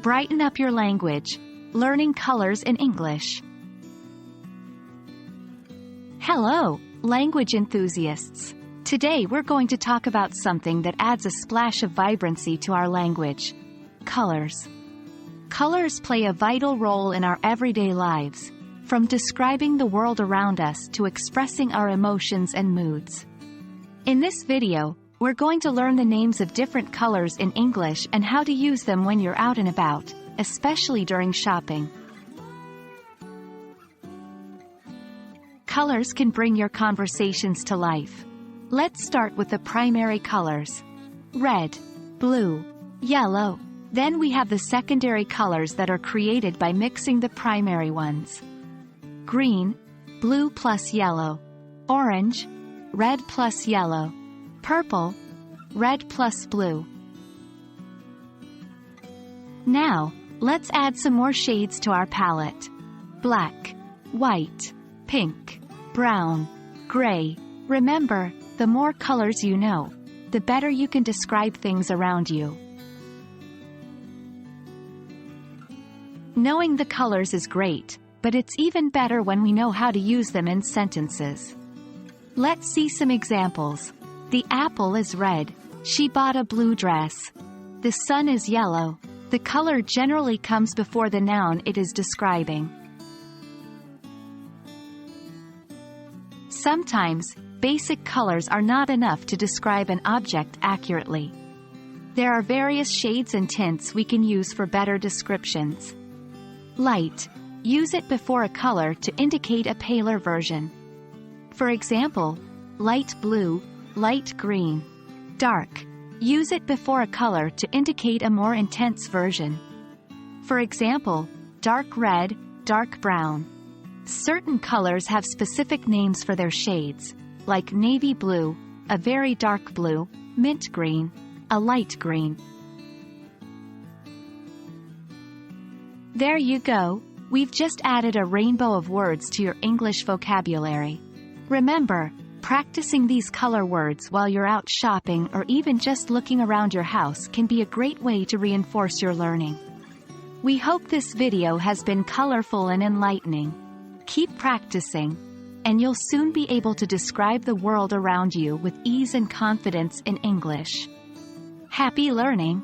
Brighten up your language, learning colors in English. Hello, language enthusiasts. Today we're going to talk about something that adds a splash of vibrancy to our language: colors. Colors play a vital role in our everyday lives, from describing the world around us to expressing our emotions and moods. In this video, we're going to learn the names of different colors in English and how to use them when you're out and about, especially during shopping. Colors can bring your conversations to life. Let's start with the primary colors: red, blue, yellow. Then we have the secondary colors that are created by mixing the primary ones: green, blue plus yellow; orange, red plus yellow; purple, red plus blue. Now, let's add some more shades to our palette: black, white, pink, brown, gray. Remember, the more colors you know, the better you can describe things around you. Knowing the colors is great, but it's even better when we know how to use them in sentences. Let's see some examples. The apple is red. She bought a blue dress. The sun is yellow. The color generally comes before the noun it is describing. Sometimes, basic colors are not enough to describe an object accurately. There are various shades and tints we can use for better descriptions. Light. Use it before a color to indicate a paler version. For example, light blue, light green. Dark. Use it before a color to indicate a more intense version. For example, dark red, dark brown. Certain colors have specific names for their shades, like navy blue, a very dark blue, mint green, a light green. There you go. We've just added a rainbow of words to your English vocabulary. Remember, practicing these color words while you're out shopping or even just looking around your house can be a great way to reinforce your learning. We hope this video has been colorful and enlightening. Keep practicing, and you'll soon be able to describe the world around you with ease and confidence in English. Happy learning!